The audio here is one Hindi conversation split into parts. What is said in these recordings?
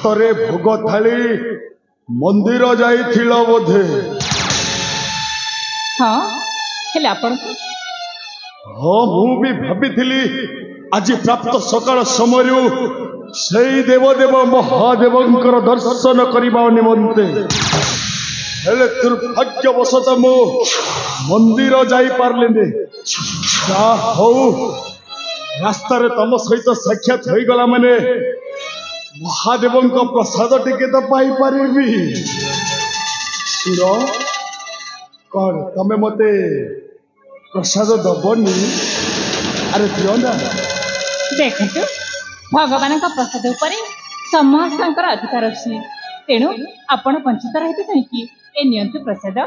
हातरे भोग थाली मंदिर जाइथिल बोधे। हाँ हेले आपण हाँ मु भी भाभी आज प्राप्त सकाल समय से देवदेव महादेवंकर दर्शन करने निमंते हेले दुर्भाग्यवशत मु मंदिर जाई पारलिनी। रास्ता तम सहित साक्षात हो गला माने महादेव प्रसाद टिके तो पाई पारिबी। सुन कौन तमे मते प्रसाद दबनी? अरे दियो ना। देखु भगवान प्रसाद उपर समस्त अधिकार अच्छी तेणु आपण वंचित रही कहीं ए नियंतु प्रसाद।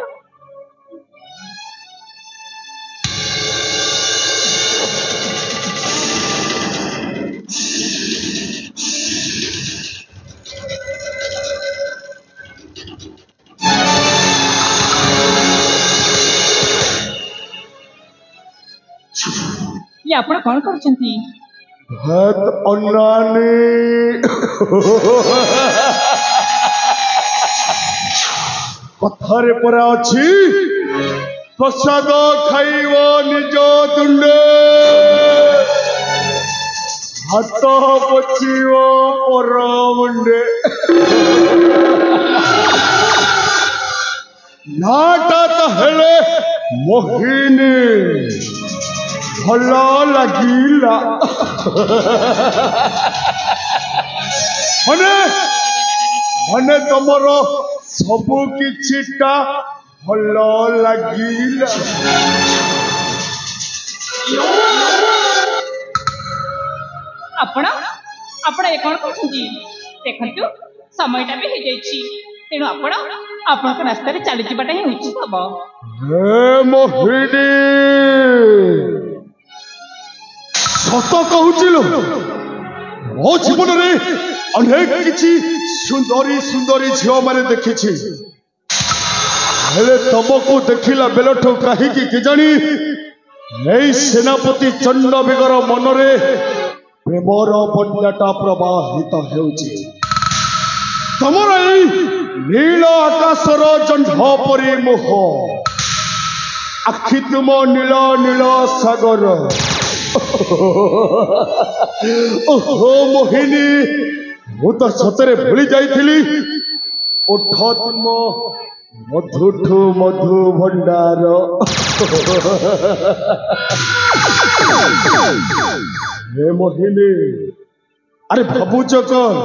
ये आपण कौन करछंती? भात अन्नानी कथारे परा अछि प्रसाद खाइव निज तुंडे हाथ पचिव पर मुंडे। नाटा तो हेले मोहिनी भल लगिला मने मने तुमर सबु किछिटा भल लगिला। आपण आपण ए कोन करछंती? देखंतु समयटा भी हे जाईछि तेणु आपण आपनक रास्ता रे चली जिबाटा ही उचित हबो। हे मोहिनी सत कहूचिलो मो जीवन रे अनेक किछि सुंदरी सुंदरी झियो माने देखिछि हेले तमको देखिला बेलठो काहे कि जानी एई सेनापति चंडबेगर मनरे प्रेमर बन्याटा प्रवाहित हेउछि। तमर एई नील आकाशर जंढ परि मोह आखि तुम नील नील सागर। ओहो मोहिनी मु तो सतरे भूली जाइथिली उठ तुम मधुठु मधु भंडार। हे मोहिनी अरे भाबुच कौन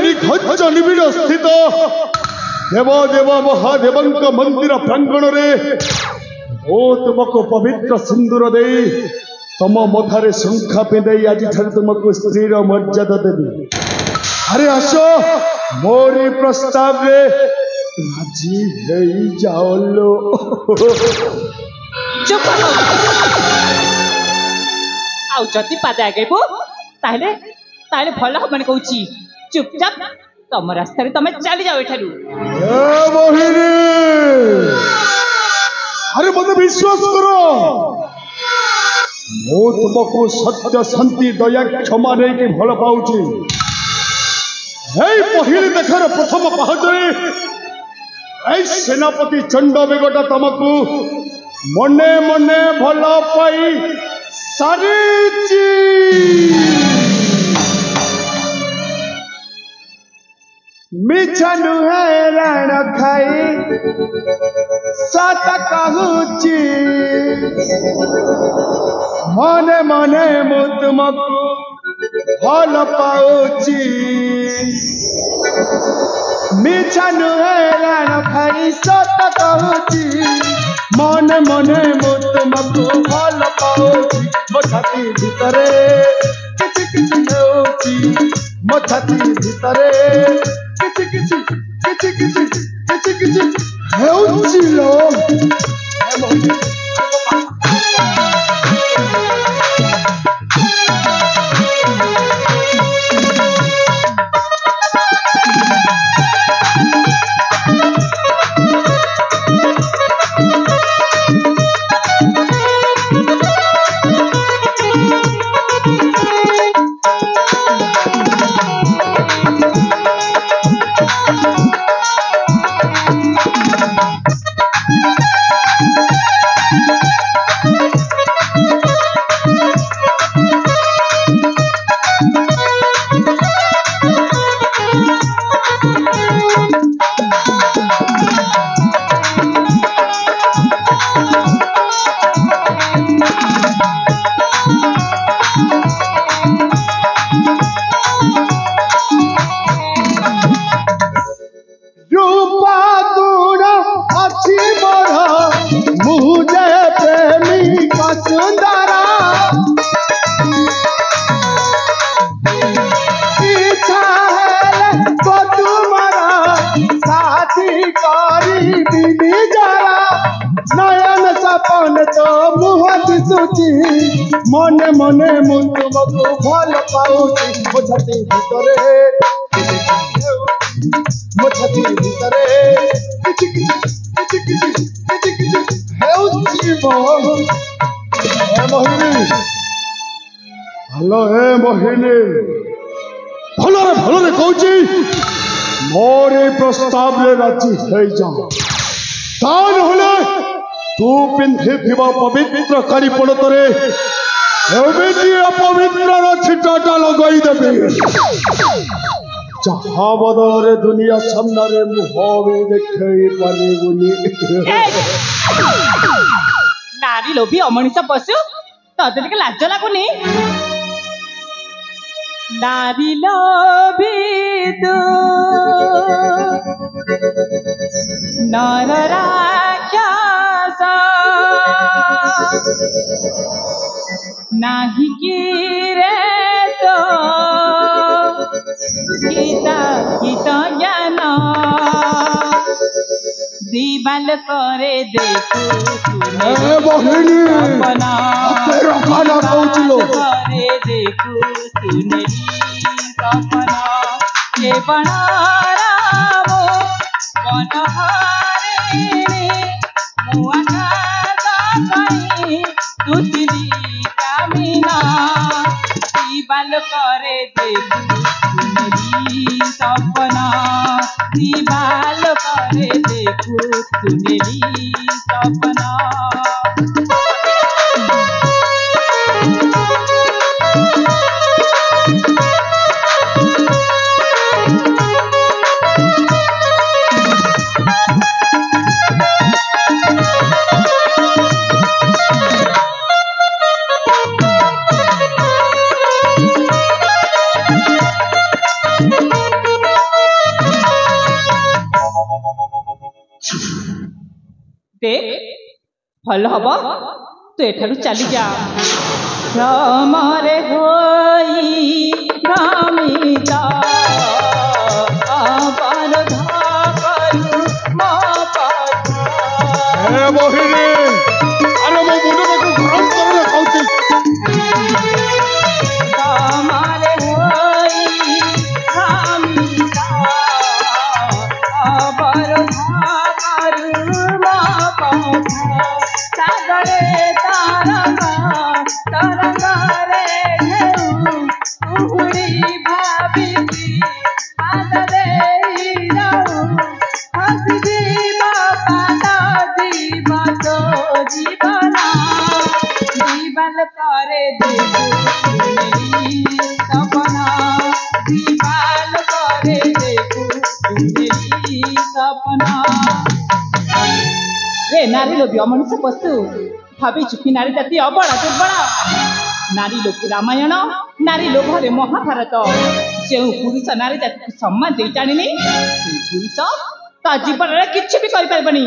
निखंज निबिड़ स्थित देवदेव महादेवंक मंदिर प्रांगण रे ओ तुमको पवित्र सिंदूर दे तम मथारे शंखा पिंदे आज ठार तुमको स्त्रीर मर्यादा देवी। अरे आसो मोरी प्रस्ताव रे राजी हे जाओलो। चुप आउ जति पादे आगेबो ताहले ताहले भल हबन कहूची चुपचाप तम रास्ता रे तमे चली जाओ एठारू। ए मोहिनी अरे मत विश्वास करो मो तुमको सत्य शांति दया क्षमा नहीं कि भल पाऊची। पहली देखार प्रथम पाहचरे सेनापति चंडबेगटा तुमको मने मने भल पाई सारीची। मिछा नुहे रण खाई सत कहूची मने मने मु तुमको भल पाऊची। मिछा नुहे रण खाई सत कहूची मने मने मु तुमको भल पाऊची। मो छाती भितरे किछि किछि हेउची मो छाती भितरे किछि किछि किछि किछि किछि किछि हेउची लो। କରୁଛି ମନେ ମନେ ମୁଁ ତୁମକୁ ଭଲ ପାଉଛି ମୋ ଛାତି ଭିତରେ ମୋ ଛାତି ଭିତରେ କିଛି କିଛି କିଛି କିଛି କିଛି କିଛି ହେଉଛି ହେ ମୋହିନୀ ହ୍ୟାଲୋ ହେ ମୋହିନୀ ଭଲରେ ଭଲରେ କହୁଛି ମୋର ଏ ପ୍ରସ୍ତାବରେ ରାଜି ହେଇଯା ତା ନହେଲେ ତୁ ପିନ୍ଧିଥିବା ପବିତ୍ର କାରିପଡ଼ତରେ ଏମିତି ଅପବିତ୍ରର ଛିଟଟା ଲଗାଇଦେବି ଯାହା ବଦଳରେ ଦୁନିଆ ସାମ୍ନାରେ ମୁହଁ ବି ଦେଖେଇ ପାରିବୁନି ନାରୀ ଲୋଭୀ ଅମଣିଷ ପଶୁ ତତେ ଟିକେ ଲାଜ ଲାଗୁନି ନାରୀ ଲୋଭୀ ତୁ ନର ରାକ୍ଷସ ନାହିଁ କି ରେ ତ ଗୀତା ଜ୍ଞାନ ଦିବାଲ করে দেখু মোহিনী সপনা করে দেখু সুনেলি সপনা এ বনারাম বনহারে মু আকাশ পাই তুতিলি কামিনা দিবাল করে দেখু সুনেলি সপনা দিবাল করে দেখু সুনেলি সপনা देख भल हम तू एठारु चली जा भ्रमरे होई भ्रमित अपराध करू मो पथ हे मोहिनी अरे मो मुंडको गरम करे कहउची भ्रमरे होई भ्रमित अपराध सागरे तरंगरे उहुड़ी भाभी हाथ दे जाऊं हंस जीव पाद जीव तो जीवना जीवन करे देखू सपना जीवन करे देखू सपना रे नारी लोभी अमनुष्य पशु भावी चुकी नारी जाति अबड़ा दुर्बला नारी लोभ रामायण नारी लोभरे महाभारत जो पुरुष नारी जाति को सम्मान दे जानिनी से पुरुष ता जीवन रे किछि भी करि परबनी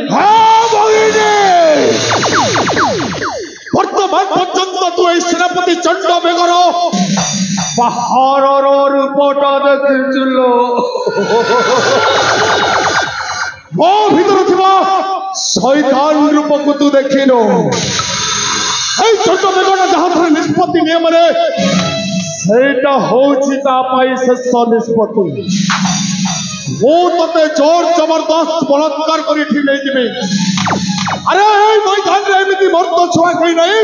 वर्तमान पर्यंत तू ए सेनापति चंड बेगर बाहर रूपटा देखिलो मो भीतर थिबा शैतान रूप को तू देखिनो छोट बेगटा जहाँ थोड़े निष्पत्ति नियम सेटा होची ता पाई शेष निष्पत्ति वो तते जोर जबरदस्त बलात्कार करी ठीक नहीं जिबे अरे मैदान रे एमिति मर्द छुआ कहीं नहीं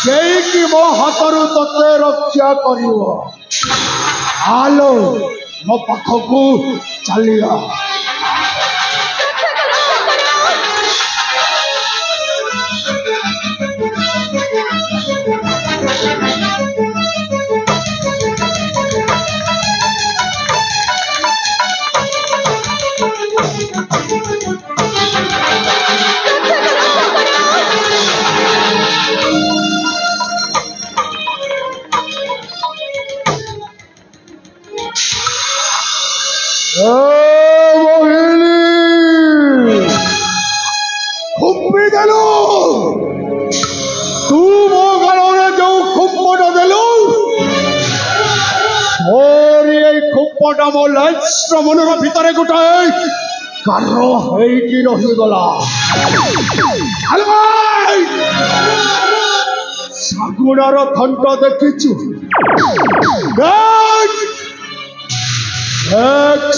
केई की मो हाथरू तते रक्षा करियो आलो मो पाखकू चलिया मनर भितर गोटाए कार रहीगला ଶାଗୁଣାର ଥଣ୍ଟ ଦେଖିଛୁ?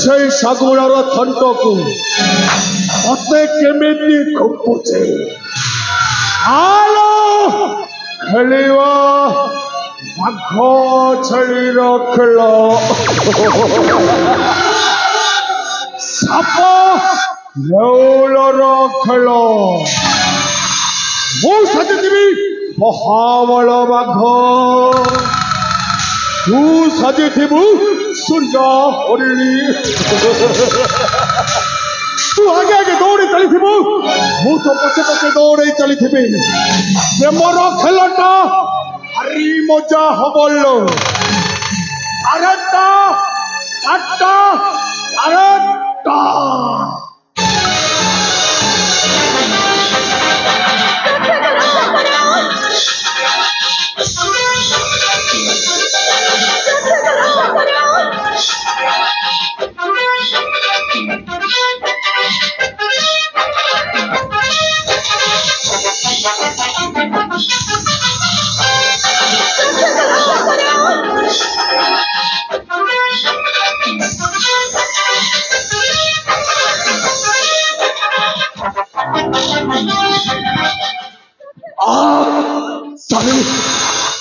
ସେଇ ଶାଗୁଣାର ଥଣ୍ଟକୁ ମତେ କେମିତି ଖୁପୁଛେ। ଆଲୋ ଖେଳିବା ବାଘ ଛେଳିର ଖେଳ, ସାପ ନେଉଳର ଖେଳ। ମୁଁ ସାଜିଥିବି ମହାବଳ ବାଘ, ତୁ ସାଜିଥିବୁ ସୁନା ହରିଣୀ। ତୁ ଆଗେ ଆଗେ ଦୌଡ଼ି ଚାଲିଥିବୁ, ମୁଁ ତ ପଛେ ପଛେ ଦୌଡ଼େଇ ଚାଲିଥିବି। ପ୍ରେମର ଖେଳଟା ଭାରି ମଜା ହବଲୋ। ଆରେଟା ଆଟା ଆରେଟା।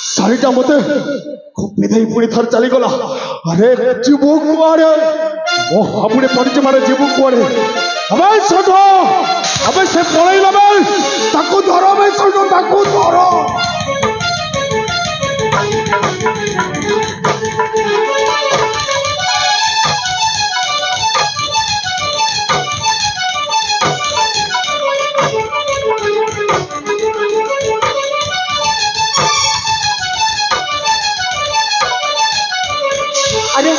ଶାଢ଼ୀଟା ମତେ ଖୋପି ଦେଇ ପୁଣି ଥରେ ଚାଲିଗଲା। ଆରେ ଯିବୁ କୁଆଡେ? ମୋ ହାବୁଡେ ପଡିଛି ମାରେ, ଯିବୁ କୁଆଡେ? ଆବେ ସୋଢ, ଆବେ ସେ ପଳେଇଲା ବେ, ତାକୁ ଧର ବେ ସୋଢ, ତାକୁ ଧର। अरे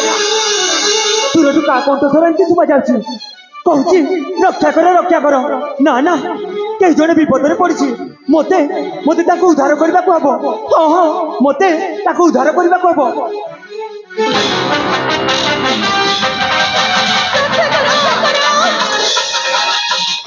तुरंत का कंठस्वर एमती शुभा जाउछि, कहूछि रक्षा कर। ना ना कई जने विपद पड़ी, मते मते ताको उद्धार करबा को हबो। हां हां मते ताको उद्धार करबा को हबो।